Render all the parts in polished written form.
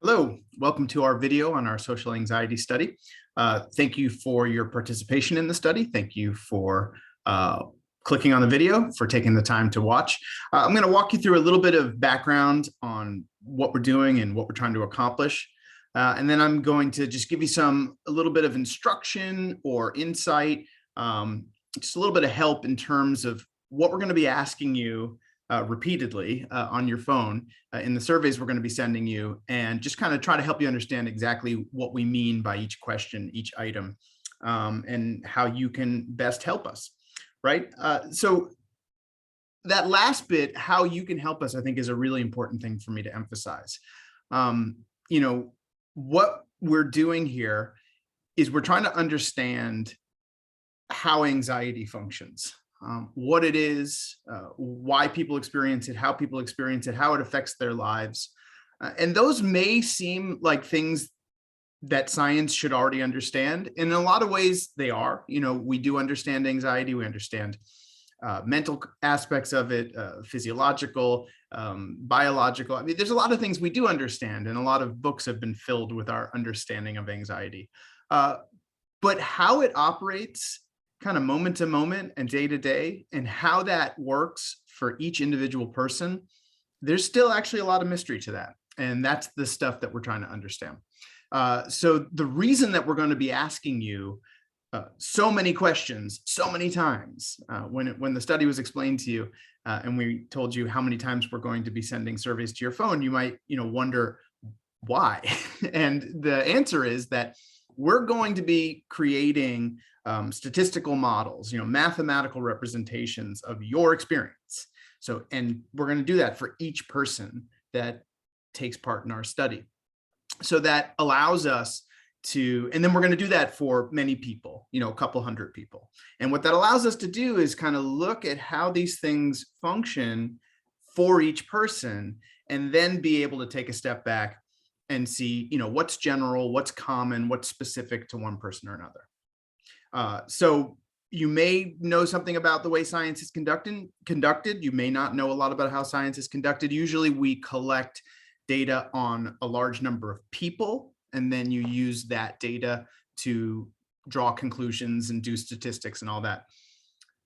Hello, welcome to our video on our social anxiety study. Thank you for your participation in the study. Thank you for clicking on the video, for taking the time to watch. I'm going to walk you through a little bit of background on what we're doing and what we're trying to accomplish. And then I'm going to just give you a little bit of instruction or insight, just a little bit of help in terms of what we're going to be asking you repeatedly on your phone in the surveys we're going to be sending you, and just kind of try to help you understand exactly what we mean by each question, each item, and how you can best help us, right? So that last bit, how you can help us, I think is a really important thing for me to emphasize. What we're doing here is we're trying to understand how anxiety functions. What it is, why people experience it, how people experience it, how it affects their lives. And those may seem like things that science should already understand. In a lot of ways, they are. We do understand anxiety. We understand mental aspects of it, physiological, biological. I mean, there's a lot of things we do understand, and a lot of books have been filled with our understanding of anxiety. But how it operates kind of moment to moment and day to day, and how that works for each individual person, there's still actually a lot of mystery to that. And that's the stuff that we're trying to understand. So the reason that we're going to be asking you so many questions, so many times, when the study was explained to you, and we told you how many times we're going to be sending surveys to your phone, you might, wonder why. And the answer is that we're going to be creating statistical models, mathematical representations of your experience. So, and we're going to do that for each person that takes part in our study. So that allows us to, and then we're going to do that for many people, a couple hundred people. And what that allows us to do is kind of look at how these things function for each person, and then be able to take a step back and see, what's general, what's common, what's specific to one person or another. So you may know something about the way science is conducted. You may not know a lot about how science is conducted. Usually we collect data on a large number of people, and then you use that data to draw conclusions and do statistics and all that.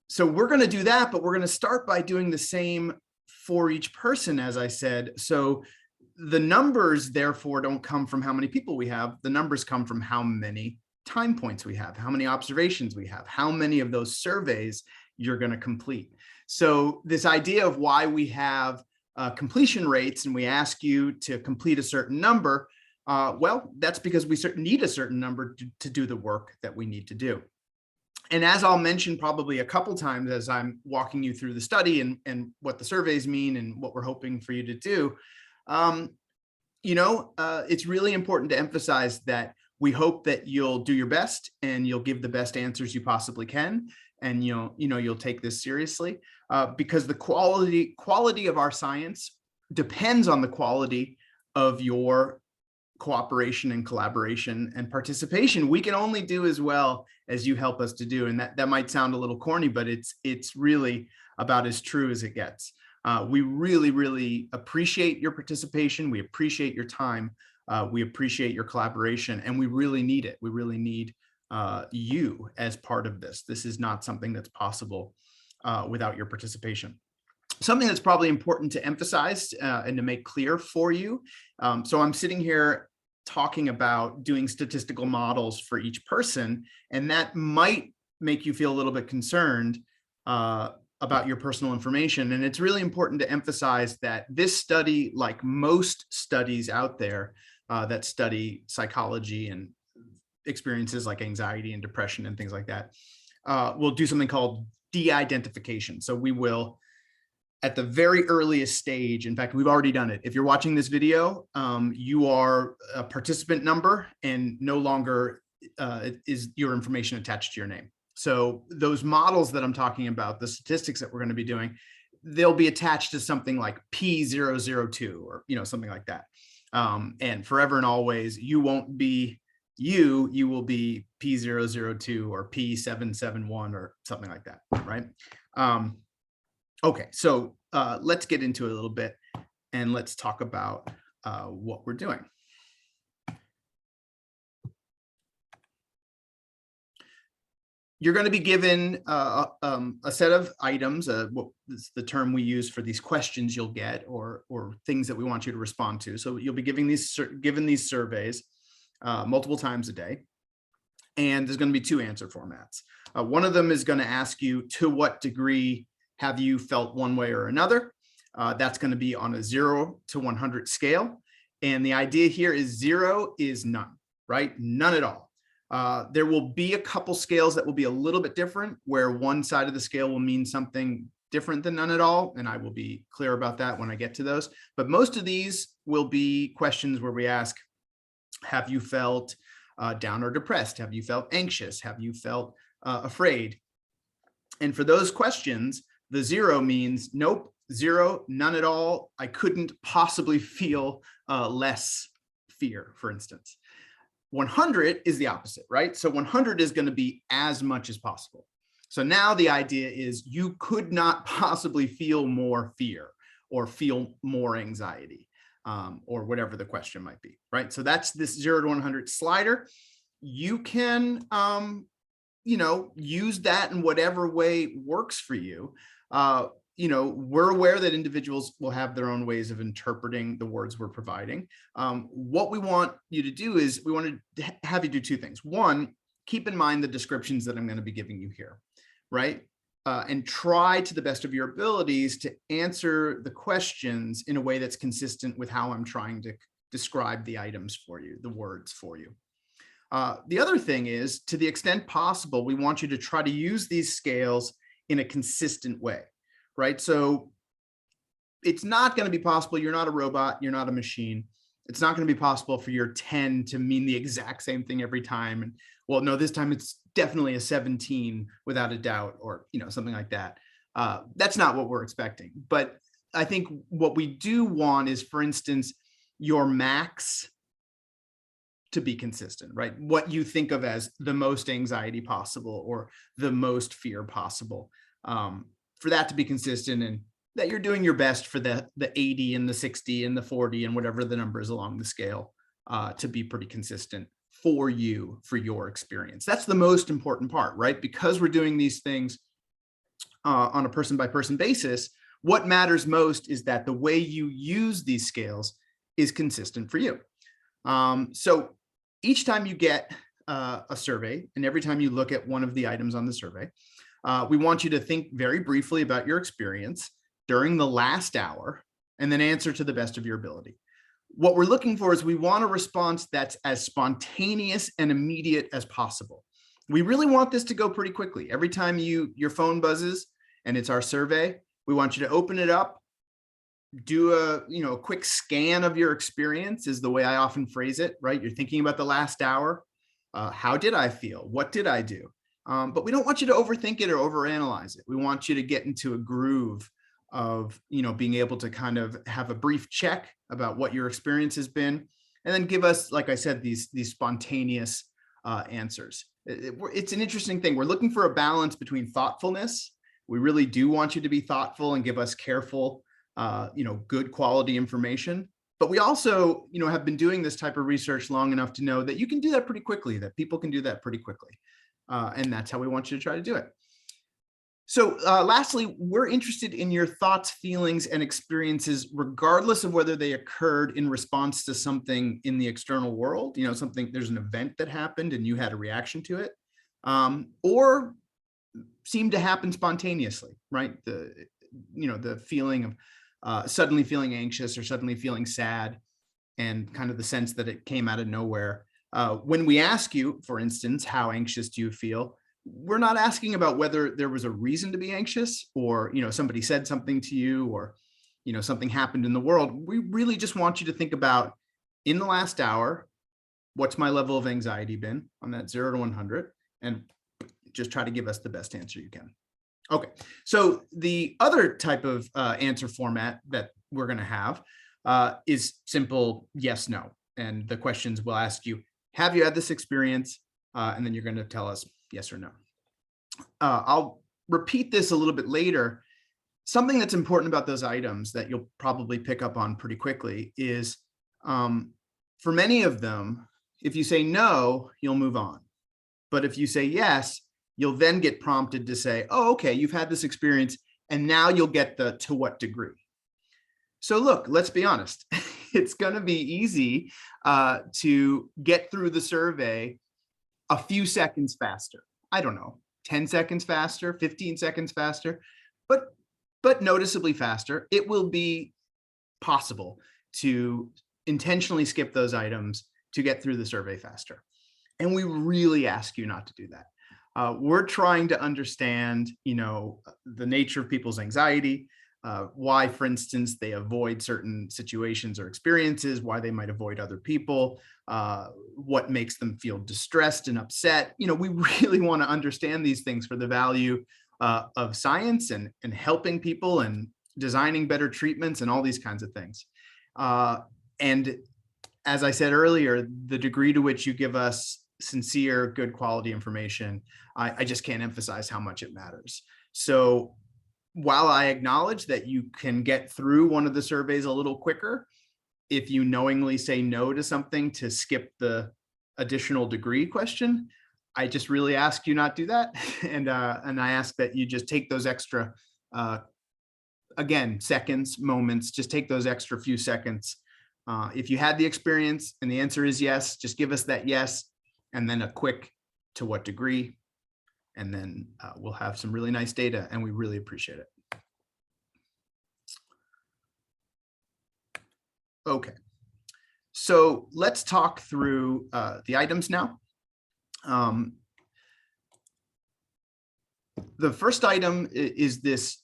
So we're going to do that, but we're going to start by doing the same for each person, as I said. So the numbers, therefore, don't come from how many people we have. The numbers come from how many time points we have, how many observations we have, how many of those surveys you're going to complete. So this idea of why we have completion rates and we ask you to complete a certain number, well, that's because we need a certain number to do the work that we need to do. And as I'll mention probably a couple times as I'm walking you through the study and what the surveys mean and what we're hoping for you to do, it's really important to emphasize that we hope that you'll do your best and you'll give the best answers you possibly can. And you'll take this seriously, because the quality of our science depends on the quality of your cooperation and collaboration and participation. We can only do as well as you help us to do. And that might sound a little corny, but it's really about as true as it gets. We really, really appreciate your participation. We appreciate your time. We appreciate your collaboration, and we really need it. We really need you as part of this. This is not something that's possible without your participation. Something that's probably important to emphasize and to make clear for you. So I'm sitting here talking about doing statistical models for each person, and that might make you feel a little bit concerned about your personal information. And it's really important to emphasize that this study, like most studies out there that study psychology and experiences like anxiety and depression and things like that, will do something called de-identification. So we will, at the very earliest stage, in fact, we've already done it. If you're watching this video, you are a participant number, and no longer is your information attached to your name. So those models that I'm talking about, the statistics that we're going to be doing, they'll be attached to something like P002 or something like that. And forever and always, you won't be you will be P002 or P771 or something like that, right? Okay, so let's get into it a little bit, and let's talk about what we're doing. you're going to be given a set of items, what is the term we use for these questions you'll get, or things that we want you to respond to. So you'll be given these surveys multiple times a day, and there's going to be 2 answer formats. One of them is going to ask you, to what degree have you felt one way or another? That's going to be on a 0 to 100 scale. And the idea here is 0 is none, right? None at all. There will be a couple scales that will be a little bit different, where one side of the scale will mean something different than none at all. And I will be clear about that when I get to those. But most of these will be questions where we ask, have you felt down or depressed? Have you felt anxious? Have you felt afraid? And for those questions, the 0 means nope, 0, none at all. I couldn't possibly feel less fear, for instance. 100 is the opposite, right? So 100 is going to be as much as possible. So now the idea is you could not possibly feel more fear or feel more anxiety, or whatever the question might be, right? So that's this 0 to 100 slider. You can, use that in whatever way works for you. We're aware that individuals will have their own ways of interpreting the words we're providing. What we want you to do is we want to have you do 2 things. One, keep in mind the descriptions that I'm going to be giving you here, right? And try to the best of your abilities to answer the questions in a way that's consistent with how I'm trying to describe the items for you, the words for you. The other thing is, to the extent possible, we want you to try to use these scales in a consistent way, right? So it's not going to be possible. You're not a robot. You're not a machine. It's not going to be possible for your 10 to mean the exact same thing every time. And well, no, this time it's definitely a 17 without a doubt, or, something like that. That's not what we're expecting. But I think what we do want is, for instance, your max to be consistent, right? What you think of as the most anxiety possible or the most fear possible, for that to be consistent, and that you're doing your best for the 80 and the 60 and the 40 and whatever the numbers along the scale, to be pretty consistent for you, for your experience. That's the most important part, right? Because we're doing these things on a person by person basis, what matters most is that the way you use these scales is consistent for you. So each time you get a survey, and every time you look at one of the items on the survey, we want you to think very briefly about your experience during the last hour, and then answer to the best of your ability. What we're looking for is, we want a response that's as spontaneous and immediate as possible. We really want this to go pretty quickly. Every time your phone buzzes and it's our survey, we want you to open it up, do a quick scan of your experience, is the way I often phrase it, right? You're thinking about the last hour. How did I feel? What did I do? But we don't want you to overthink it or overanalyze it. We want you to get into a groove of, being able to kind of have a brief check about what your experience has been, and then give us, like I said, these spontaneous answers. It's an interesting thing. We're looking for a balance between thoughtfulness. We really do want you to be thoughtful and give us careful, good quality information. But we also, have been doing this type of research long enough to know that you can do that pretty quickly, that people can do that pretty quickly. And that's how we want you to try to do it. So lastly, we're interested in your thoughts, feelings, and experiences, regardless of whether they occurred in response to something in the external world, there's an event that happened and you had a reaction to it, or seemed to happen spontaneously, right? The feeling of suddenly feeling anxious or suddenly feeling sad, and kind of the sense that it came out of nowhere. When we ask you, for instance, how anxious do you feel? We're not asking about whether there was a reason to be anxious, or, somebody said something to you, or, something happened in the world. We really just want you to think about, in the last hour, what's my level of anxiety been on that 0 to 100, and just try to give us the best answer you can. Okay, so the other type of answer format that we're going to have is simple yes, no. And the questions will ask you, have you had this experience? And then you're going to tell us yes or no. I'll repeat this a little bit later. Something that's important about those items that you'll probably pick up on pretty quickly is, for many of them, if you say no, you'll move on. But if you say yes, you'll then get prompted to say, oh, okay, you've had this experience, and now you'll get the to what degree. So look, let's be honest. It's going to be easy to get through the survey a few seconds faster. I don't know, 10 seconds faster, 15 seconds faster, but noticeably faster. It will be possible to intentionally skip those items to get through the survey faster. And we really ask you not to do that. We're trying to understand, the nature of people's anxiety, why, for instance, they avoid certain situations or experiences, why they might avoid other people, what makes them feel distressed and upset. We really want to understand these things for the value of science and helping people and designing better treatments and all these kinds of things. And as I said earlier, the degree to which you give us sincere, good quality information, I just can't emphasize how much it matters. So while I acknowledge that you can get through one of the surveys a little quicker, if you knowingly say no to something to skip the additional degree question, I just really ask you not do that. And I ask that you just take those extra, again, seconds, moments, just take those extra few seconds. If you had the experience and the answer is yes, just give us that yes, and then a quick to what degree, and then we'll have some really nice data, and we really appreciate it. Okay, so let's talk through the items now. The first item is this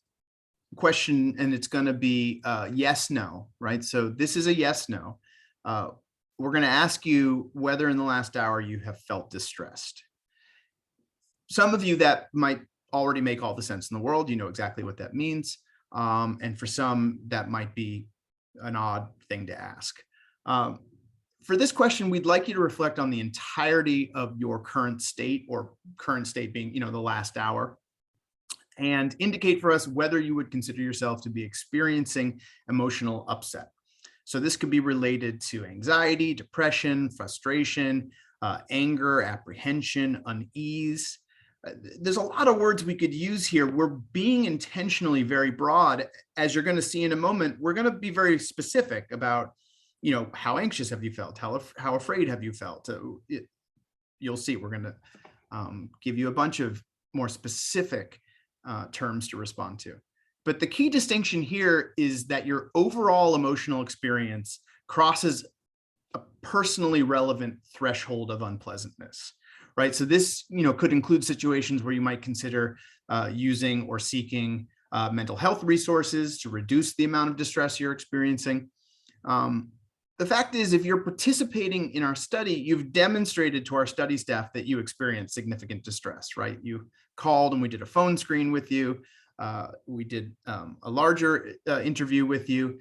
question, and it's going to be yes, no, right? So this is a yes, no. We're going to ask you whether in the last hour you have felt distressed. Some of you, that might already make all the sense in the world. You know exactly what that means. And for some, that might be an odd thing to ask. For this question, we'd like you to reflect on the entirety of your current state, or current state being, the last hour, and indicate for us whether you would consider yourself to be experiencing emotional upset. So this could be related to anxiety, depression, frustration, anger, apprehension, unease. There's a lot of words we could use here. We're being intentionally very broad. As you're going to see in a moment, we're going to be very specific about, how anxious have you felt? How afraid have you felt? You'll see we're going to give you a bunch of more specific terms to respond to. But the key distinction here is that your overall emotional experience crosses a personally relevant threshold of unpleasantness, right? So this, could include situations where you might consider using or seeking mental health resources to reduce the amount of distress you're experiencing. The fact is, if you're participating in our study, you've demonstrated to our study staff that you experience significant distress, right? You called and we did a phone screen with you. We did a larger interview with you.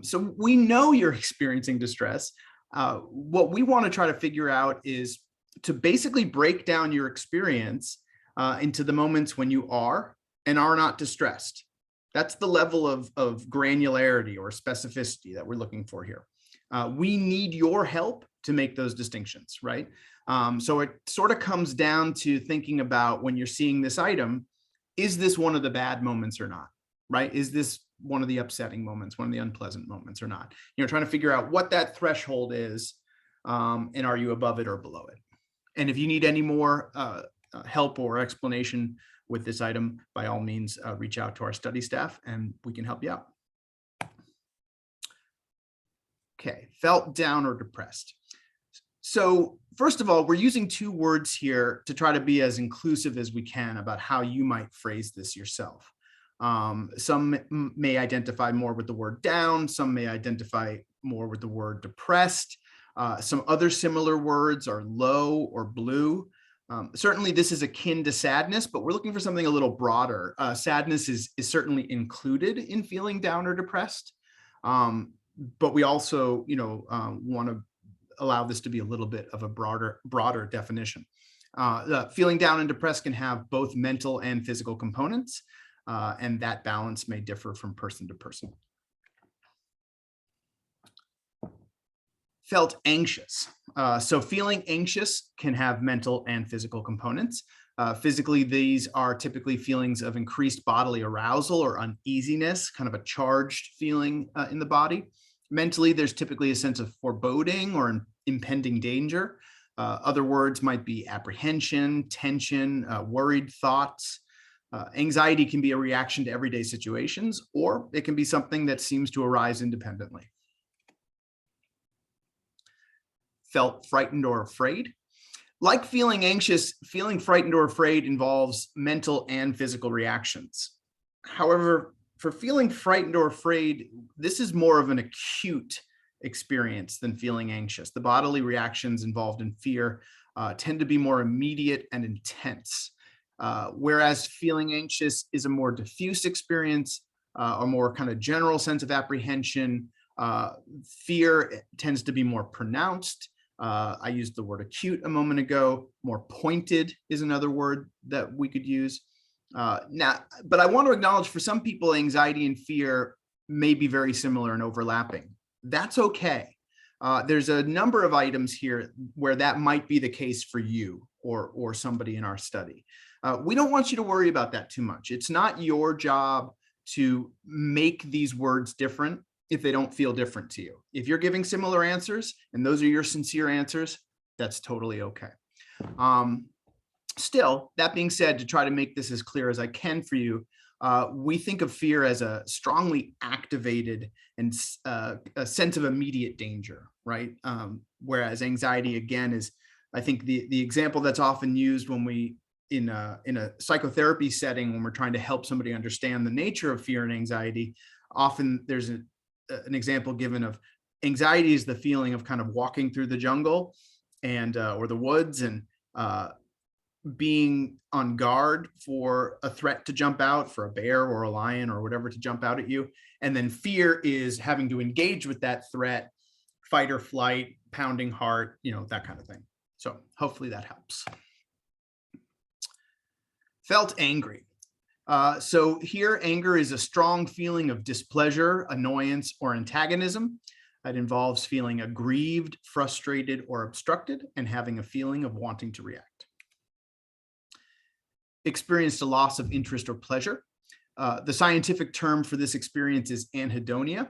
So we know you're experiencing distress. What we want to try to figure out is to basically break down your experience into the moments when you are and are not distressed. That's the level of granularity or specificity that we're looking for here. We need your help to make those distinctions, right? So it sort of comes down to thinking about, when you're seeing this item, is this one of the bad moments or not, right? Is this one of the upsetting moments, one of the unpleasant moments or not? Trying to figure out what that threshold is, and are you above it or below it? And if you need any more help or explanation with this item, by all means, reach out to our study staff and we can help you out. Okay, felt down or depressed. So first of all, we're using two words here to try to be as inclusive as we can about how you might phrase this yourself. Some may identify more with the word down, some may identify more with the word depressed. Some other similar words are low or blue. Certainly this is akin to sadness, but we're looking for something a little broader. Sadness is certainly included in feeling down or depressed. But we also, want to allow this to be a little bit of a broader definition. Feeling down and depressed can have both mental and physical components, and that balance may differ from person to person. Felt anxious. So feeling anxious can have mental and physical components. Physically, these are typically feelings of increased bodily arousal or uneasiness, kind of a charged feeling in the body. Mentally, there's typically a sense of foreboding or impending danger. Other words might be apprehension, tension, worried thoughts. Anxiety can be a reaction to everyday situations, or it can be something that seems to arise independently. Felt frightened or afraid. Like feeling anxious, feeling frightened or afraid involves mental and physical reactions. However, for feeling frightened or afraid, this is more of an acute experience than feeling anxious. The bodily reactions involved in fear tend to be more immediate and intense, whereas feeling anxious is a more diffuse experience, a more kind of general sense of apprehension. Fear tends to be more pronounced. I used the word acute a moment ago. More pointed is another word that we could use. But I want to acknowledge for some people, anxiety and fear may be very similar and overlapping. That's okay. There's a number of items here where that might be the case for you or somebody in our study. We don't want you to worry about that too much. It's not your job to make these words different if they don't feel different to you. If you're giving similar answers and those are your sincere answers, that's totally okay. Still, that being said, to try to make this as clear as I can for you, we think of fear as a strongly activated and a sense of immediate danger, right? Whereas anxiety, again, is, I think, the example that's often used when we, in a psychotherapy setting, when we're trying to help somebody understand the nature of fear and anxiety, often there's an example given of anxiety is the feeling of kind of walking through the jungle and or the woods and being on guard for a threat to jump out, for a bear or a lion or whatever to jump out at you. And then fear is having to engage with that threat, fight or flight, pounding heart, that kind of thing. So hopefully that helps. Felt angry. So here, anger is a strong feeling of displeasure, annoyance, or antagonism. It involves feeling aggrieved, frustrated, or obstructed, and having a feeling of wanting to react. Experienced a loss of interest or pleasure. The scientific term for this experience is anhedonia.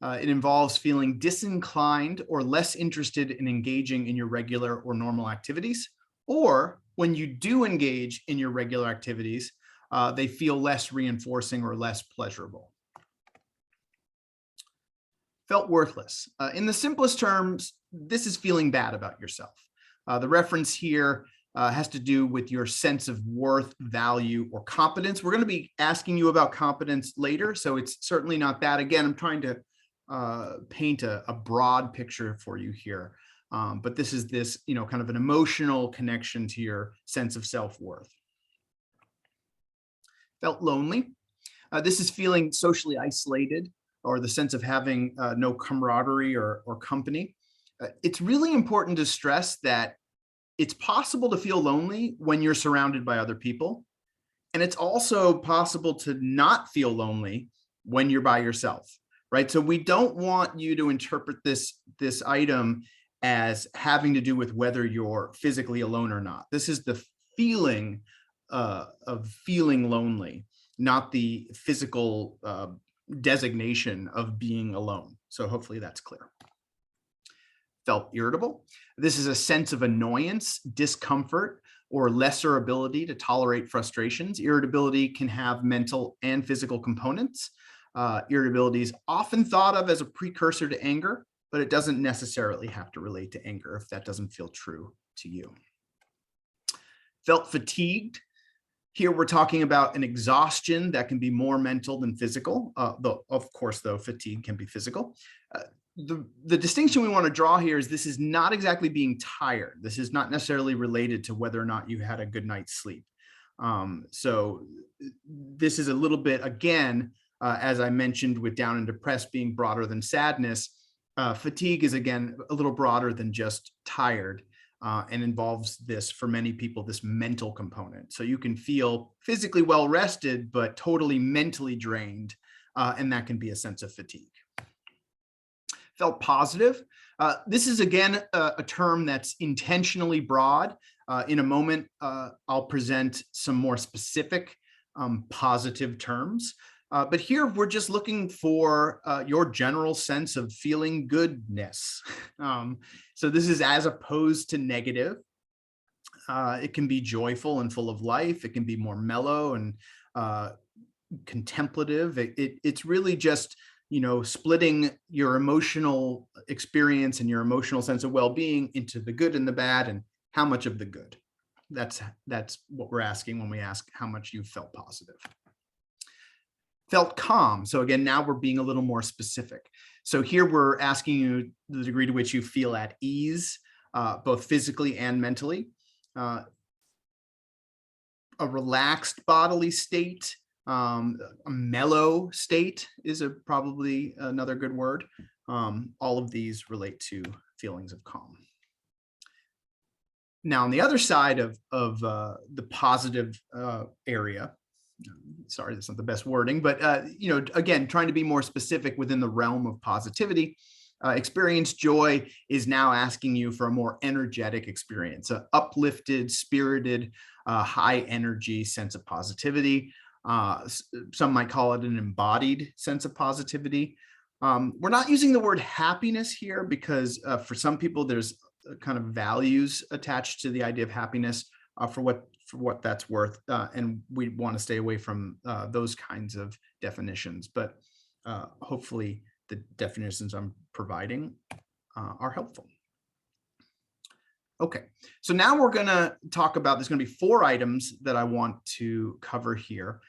It involves feeling disinclined or less interested in engaging in your regular or normal activities, or when you do engage in your regular activities, they feel less reinforcing or less pleasurable. Felt worthless. In the simplest terms, this is feeling bad about yourself. The reference here has to do with your sense of worth, value, or competence. We're going to be asking you about competence later, so it's certainly not that. Again, I'm trying to paint a broad picture for you here, but this is kind of an emotional connection to your sense of self-worth. Felt lonely. This is feeling socially isolated or the sense of having no camaraderie or company. It's really important to stress that it's possible to feel lonely when you're surrounded by other people. And it's also possible to not feel lonely when you're by yourself, right? So we don't want you to interpret this item as having to do with whether you're physically alone or not. This is the feeling of feeling lonely, not the physical designation of being alone. So hopefully that's clear. Felt irritable. This is a sense of annoyance, discomfort, or lesser ability to tolerate frustrations. Irritability can have mental and physical components. Irritability is often thought of as a precursor to anger, but it doesn't necessarily have to relate to anger if that doesn't feel true to you. Felt fatigued. Here we're talking about an exhaustion that can be more mental than physical, though of course, fatigue can be physical. The distinction we want to draw here is this is not exactly being tired. This is not necessarily related to whether or not you had a good night's sleep. So this is a little bit, again, as I mentioned with down and depressed being broader than sadness, fatigue is, again, a little broader than just tired. And involves this, for many people, this mental component. So you can feel physically well rested, but totally mentally drained, and that can be a sense of fatigue. Felt positive. This is, again, a term that's intentionally broad. In a moment, I'll present some more specific positive terms. But here we're just looking for your general sense of feeling goodness. So this is as opposed to negative. It can be joyful and full of life. It can be more mellow and contemplative. It's really just, splitting your emotional experience and your emotional sense of well-being into the good and the bad, and how much of the good. That's what we're asking when we ask how much you felt positive. Felt calm. So again, now we're being a little more specific. So here we're asking you the degree to which you feel at ease, both physically and mentally. A relaxed bodily state, a mellow state is probably another good word. All of these relate to feelings of calm. Now, on the other side of the positive area, sorry, that's not the best wording, but again, trying to be more specific within the realm of positivity. Experience joy is now asking you for a more energetic experience, an uplifted, spirited, high energy sense of positivity. Some might call it an embodied sense of positivity. We're not using the word happiness here because for some people there's kind of values attached to the idea of happiness for what that's worth, and we want to stay away from those kinds of definitions. But hopefully the definitions I'm providing are helpful. Okay, so now we're going to talk about, there's going to be 4 items that I want to cover here,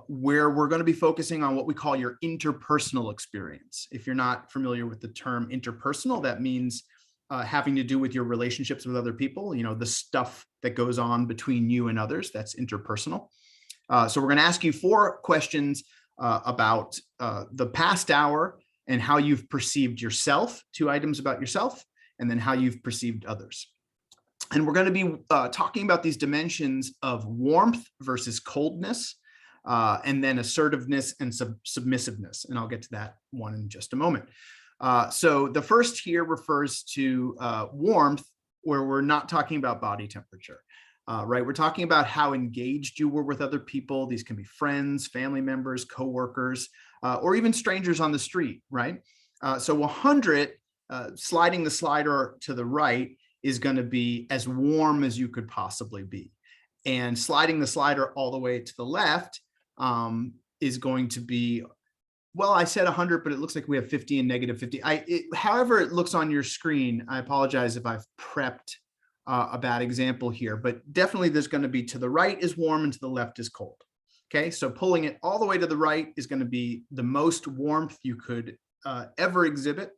where we're going to be focusing on what we call your interpersonal experience. If you're not familiar with the term interpersonal, that means having to do with your relationships with other people, the stuff that goes on between you and others. That's interpersonal. So we're going to ask you 4 questions about the past hour and how you've perceived yourself, 2 items about yourself, and then how you've perceived others. And we're going to be talking about these dimensions of warmth versus coldness, and then assertiveness and submissiveness. And I'll get to that one in just a moment. So the first here refers to warmth, where we're not talking about body temperature, right? We're talking about how engaged you were with other people. These can be friends, family members, coworkers, or even strangers on the street, right? So 100, sliding the slider to the right, is going to be as warm as you could possibly be. And sliding the slider all the way to the left is going to be, well, I said 100, but it looks like we have 50 and negative 50. However it looks on your screen, I apologize if I've prepped a bad example here, but definitely there's going to be to the right is warm and to the left is cold. Okay, so pulling it all the way to the right is going to be the most warmth you could ever exhibit,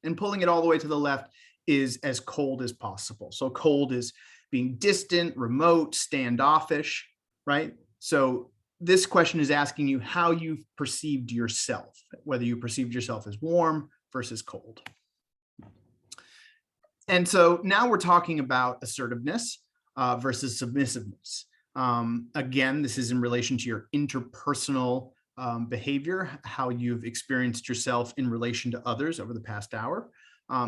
and pulling it all the way to the left is as cold as possible. So cold is being distant, remote, standoffish, right? So this question is asking you how you've perceived yourself, whether you perceived yourself as warm versus cold. And so now we're talking about assertiveness versus submissiveness. Again, this is in relation to your interpersonal behavior, how you've experienced yourself in relation to others over the past hour.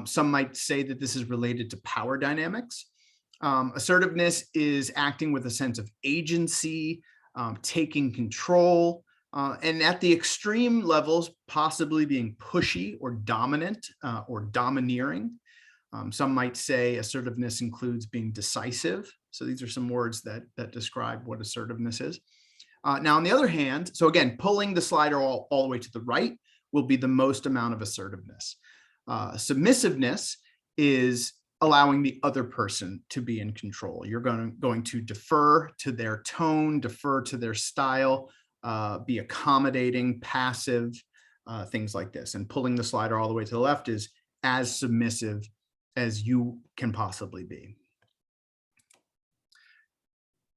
Some might say that this is related to power dynamics. Assertiveness is acting with a sense of agency, taking control, and at the extreme levels, possibly being pushy or dominant or domineering. Some might say assertiveness includes being decisive. So these are some words that describe what assertiveness is. Now, on the other hand, so again, pulling the slider all the way to the right will be the most amount of assertiveness. Submissiveness is allowing the other person to be in control. You're going to defer to their tone, defer to their style, be accommodating, passive, things like this. And pulling the slider all the way to the left is as submissive as you can possibly be.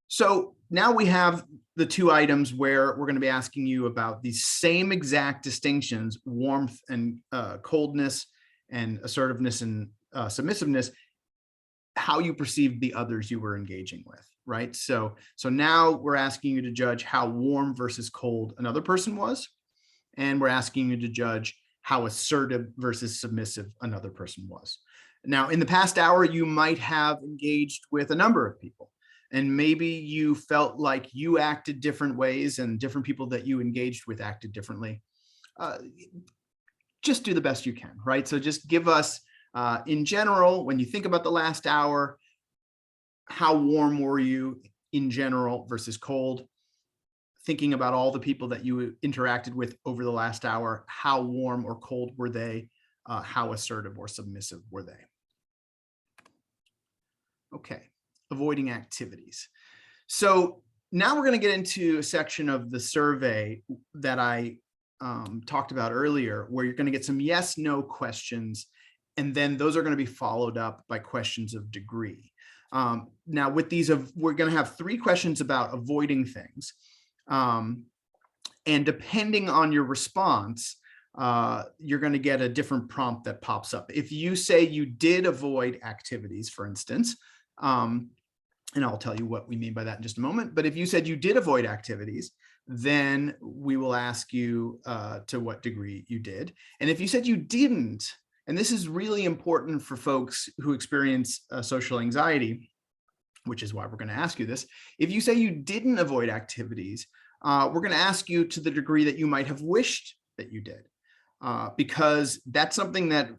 So now we have the 2 items where we're going to be asking you about these same exact distinctions, warmth and coldness, and assertiveness and submissiveness, how you perceived the others you were engaging with, right? So now we're asking you to judge how warm versus cold another person was, and we're asking you to judge how assertive versus submissive another person was. Now, in the past hour, you might have engaged with a number of people, and maybe you felt like you acted different ways and different people that you engaged with acted differently. Just do the best you can, right? So just give us, in general, when you think about the last hour, how warm were you in general versus cold? Thinking about all the people that you interacted with over the last hour, how warm or cold were they? How assertive or submissive were they? Okay, avoiding activities. So now we're going to get into a section of the survey that I talked about earlier, where you're going to get some yes, no questions, and then those are going to be followed up by questions of degree. Now with these, we're going to have 3 questions about avoiding things. And depending on your response, you're going to get a different prompt that pops up. If you say you did avoid activities, for instance, and I'll tell you what we mean by that in just a moment, but if you said you did avoid activities, then we will ask you to what degree you did. And if you said you didn't, and this is really important for folks who experience social anxiety, which is why we're going to ask you this. If you say you didn't avoid activities, we're going to ask you to the degree that you might have wished that you did, because that's something that,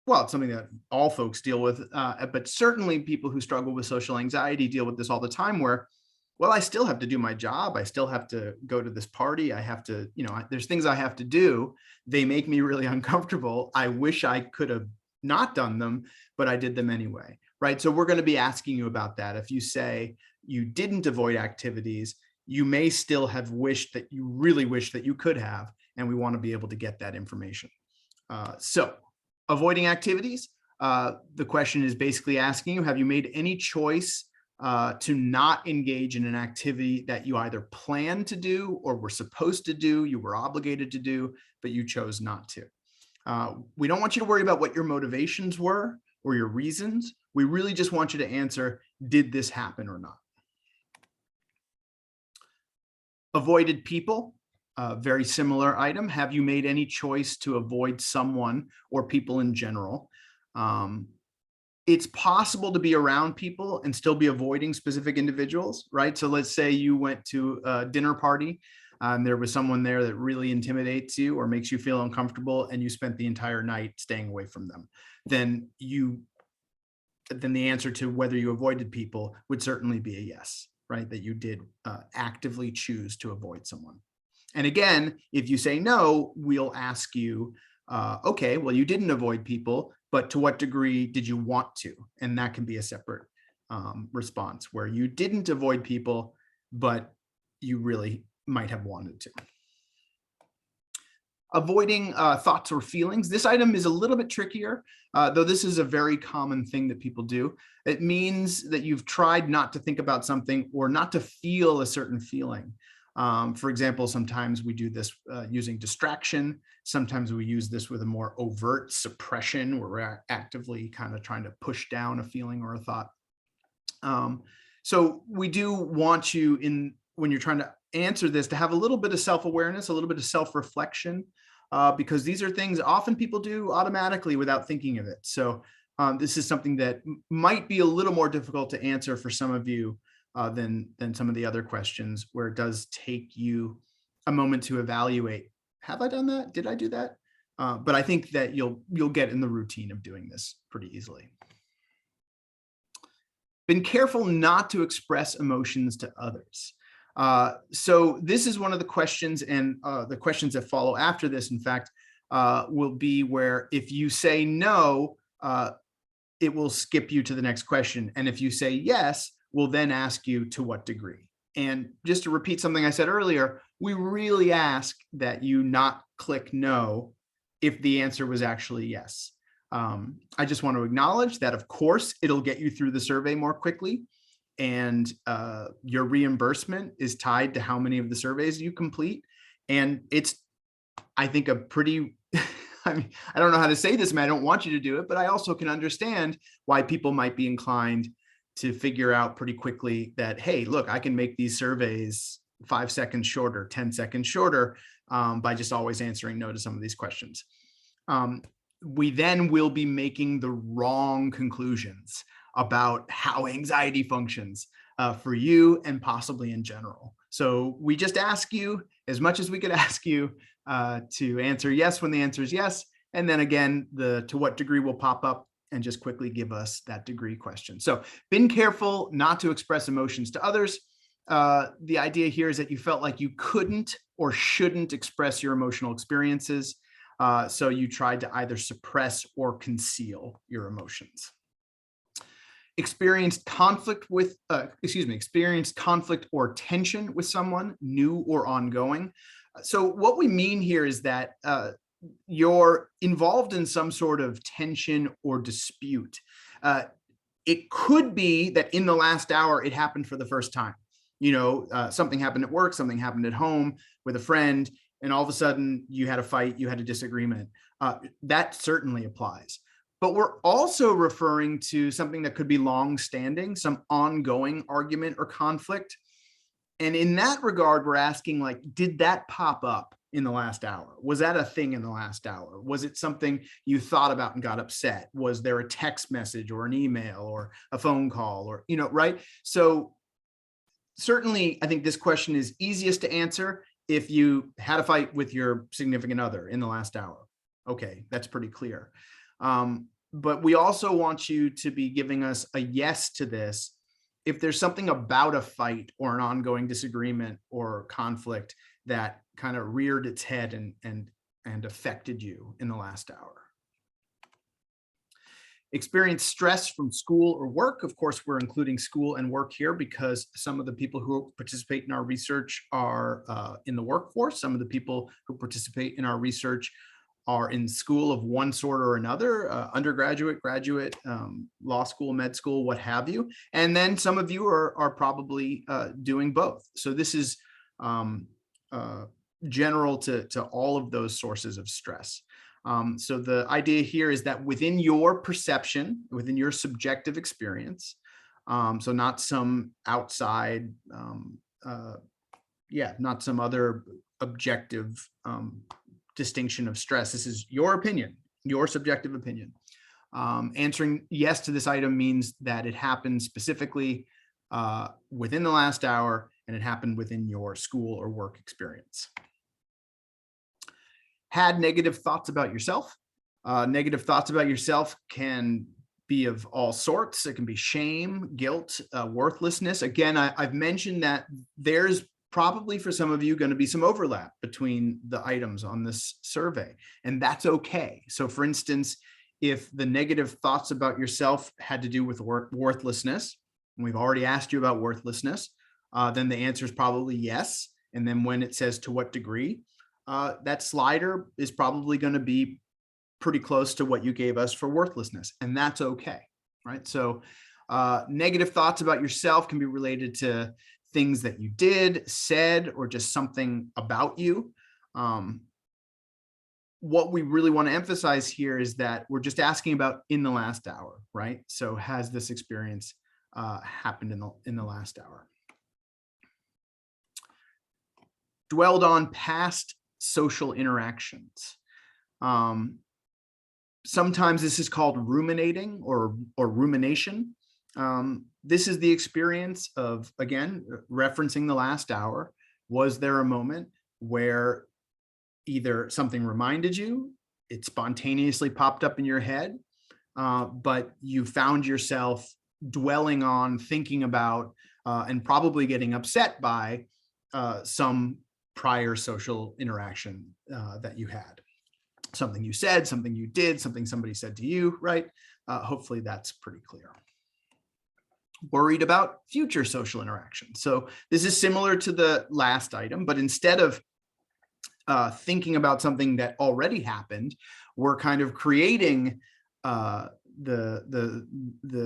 well, it's something that all folks deal with, but certainly people who struggle with social anxiety deal with this all the time, where, well, I still have to do my job. I still have to go to this party. I have to, there's things I have to do. They make me really uncomfortable. I wish I could have not done them, but I did them anyway, right? So we're going to be asking you about that. If you say you didn't avoid activities, you may still have wished that you really wish that you could have, and we want to be able to get that information. So avoiding activities, the question is basically asking you, have you made any choice to not engage in an activity that you either planned to do or were supposed to do, you were obligated to do, but you chose not to? We don't want you to worry about what your motivations were or your reasons. We really just want you to answer, did this happen or not? Avoided people, very similar item. Have you made any choice to avoid someone or people in general? It's possible to be around people and still be avoiding specific individuals, right? So let's say you went to a dinner party and there was someone there that really intimidates you or makes you feel uncomfortable, and you spent the entire night staying away from them. Then the answer to whether you avoided people would certainly be a yes, right? That you did actively choose to avoid someone. And again, if you say no, we'll ask you, okay, well, you didn't avoid people, but to what degree did you want to? And that can be a separate response, where you didn't avoid people, but you really might have wanted to. Avoiding thoughts or feelings. This item is a little bit trickier, though this is a very common thing that people do. It means that you've tried not to think about something or not to feel a certain feeling. For example, sometimes we do this using distraction. Sometimes we use this with a more overt suppression, where we're actively kind of trying to push down a feeling or a thought. So we do want you, when you're trying to answer this, to have a little bit of self-awareness, a little bit of self-reflection, because these are things often people do automatically without thinking of it. So this is something that might be a little more difficult to answer for some of you than some of the other questions, where it does take you a moment to evaluate, have I done that? Did I do that? But I think that you'll get in the routine of doing this pretty easily. Been careful not to express emotions to others. So this is one of the questions, and the questions that follow after this, in fact, will be where if you say no, it will skip you to the next question. And if you say yes, we'll then ask you to what degree. And just to repeat something I said earlier, we really ask that you not click no if the answer was actually yes. I just want to acknowledge that, of course, it'll get you through the survey more quickly. And your reimbursement is tied to how many of the surveys you complete. And it's, I think, a pretty, I mean, I don't know how to say this, and I don't want you to do it, but I also can understand why people might be inclined to figure out pretty quickly that, hey, look, I can make these surveys 5 seconds shorter, 10 seconds shorter by just always answering no to some of these questions. we then will be making the wrong conclusions about how anxiety functions for you and possibly in general. So we just ask you, as much as we could ask you, to answer yes when the answer is yes. And then again, the to what degree will pop up and just quickly give us that degree question. So been careful not to express emotions to others. The idea here is that you felt like you couldn't or shouldn't express your emotional experiences. So you tried to either suppress or conceal your emotions. Experienced conflict or tension with someone, new or ongoing. So what we mean here is that you're involved in some sort of tension or dispute. It could be that in the last hour, it happened for the first time. Something happened at work, something happened at home with a friend, and all of a sudden you had a fight, you had a disagreement. That certainly applies. But we're also referring to something that could be long-standing, some ongoing argument or conflict. And in that regard, we're asking, like, did that pop up in the last hour? Was that a thing in the last hour? Was it something you thought about and got upset? Was there a text message or an email or a phone call or, right? So certainly, I think this question is easiest to answer if you had a fight with your significant other in the last hour. Okay, that's pretty clear. But we also want you to be giving us a yes to this if there's something about a fight or an ongoing disagreement or conflict that kind of reared its head and affected you in the last hour. Experience stress from school or work. Of course, we're including school and work here because some of the people who participate in our research are in the workforce. Some of the people who participate in our research are in school of one sort or another, undergraduate, graduate, law school, med school, what have you. And then some of you are probably doing both. So this is general to all of those sources of stress. So the idea here is that within your perception, within your subjective experience, so not some outside, not some other objective distinction of stress. This is your opinion, your subjective opinion. Answering yes to this item means that it happened specifically within the last hour and it happened within your school or work experience. Had negative thoughts about yourself. Negative thoughts about yourself can be of all sorts. It can be shame, guilt, worthlessness. Again, I've mentioned that there's probably for some of you going to be some overlap between the items on this survey, and that's okay. So for instance, if the negative thoughts about yourself had to do with worthlessness, and we've already asked you about worthlessness, then the answer is probably yes. And then when it says to what degree, that slider is probably going to be pretty close to what you gave us for worthlessness, and that's okay, right? So negative thoughts about yourself can be related to things that you did, said, or just something about you. What we really want to emphasize here is that we're just asking about in the last hour, right? So has this experience happened in the last hour? Dwelled on past social interactions. Sometimes this is called ruminating or rumination. This is the experience of, again, referencing the last hour. Was there a moment where either something reminded you, it spontaneously popped up in your head, but you found yourself dwelling on, thinking about, and probably getting upset by some prior social interaction that you had? Something you said, something you did, something somebody said to you, right? Hopefully that's pretty clear. Worried about future social interaction. So this is similar to the last item, but instead of thinking about something that already happened, we're kind of creating the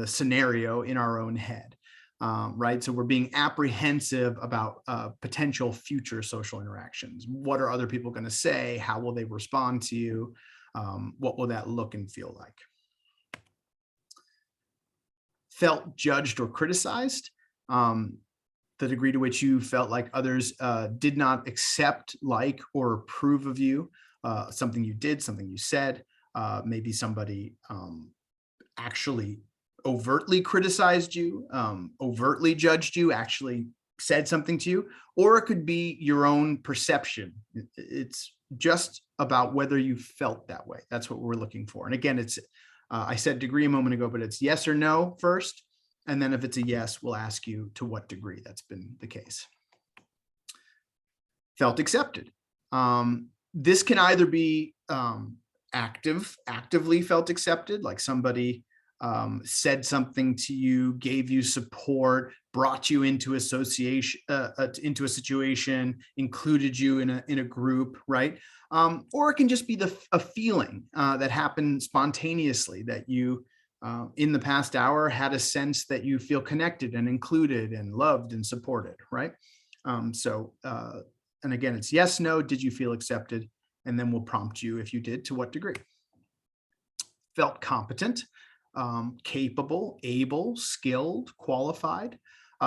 scenario in our own head, right? So we're being apprehensive about potential future social interactions. What are other people going to say? How will they respond to you? What will that look and feel like? Felt judged or criticized. The degree to which you felt like others did not accept, like, or approve of you, something you did, something you said. Maybe somebody actually overtly criticized you, overtly judged you, actually said something to you, or it could be your own perception. It's just about whether you felt that way. That's what we're looking for. And again, it's, I said degree a moment ago, but it's yes or no first. And then if it's a yes, we'll ask you to what degree that's been the case. Felt accepted. This can either be actively felt accepted, like somebody said something to you, gave you support, brought you into into a situation, included you in a group, right? Or it can just be a feeling that happened spontaneously, that you in the past hour had a sense that you feel connected and included and loved and supported, right? And again, it's yes, no, did you feel accepted? And then we'll prompt you, if you did, to what degree. Felt competent, capable, able, skilled, qualified.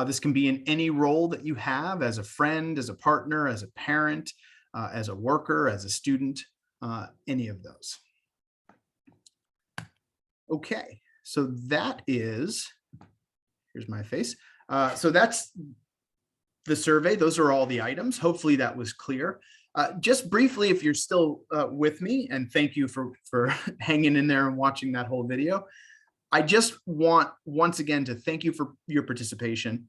This can be in any role that you have, as a friend, as a partner, as a parent, as a worker, as a student, any of those. Okay, so that is, here's my face. So that's the survey. Those are all the items. Hopefully that was clear. Just briefly, if you're still with me, and thank you for hanging in there and watching that whole video. I just want, once again, to thank you for your participation.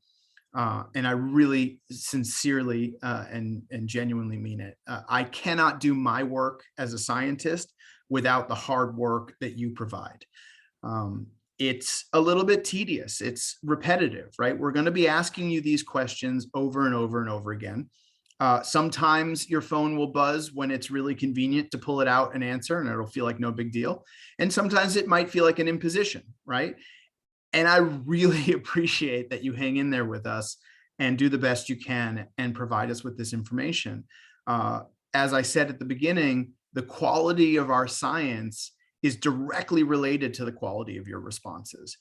And I really sincerely and genuinely mean it. I cannot do my work as a scientist without the hard work that you provide. It's a little bit tedious. It's repetitive, right? We're going to be asking you these questions over and over and over again. Sometimes your phone will buzz when it's really convenient to pull it out and answer, and it'll feel like no big deal. And sometimes it might feel like an imposition, right? And I really appreciate that you hang in there with us and do the best you can and provide us with this information. As I said at the beginning, the quality of our science is directly related to the quality of your responses.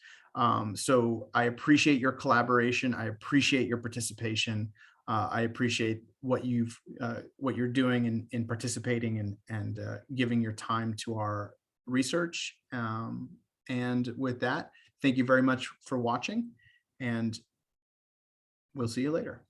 So I appreciate your collaboration. I appreciate your participation. I appreciate what you're doing in participating and giving your time to our research. And with that, thank you very much for watching, and we'll see you later.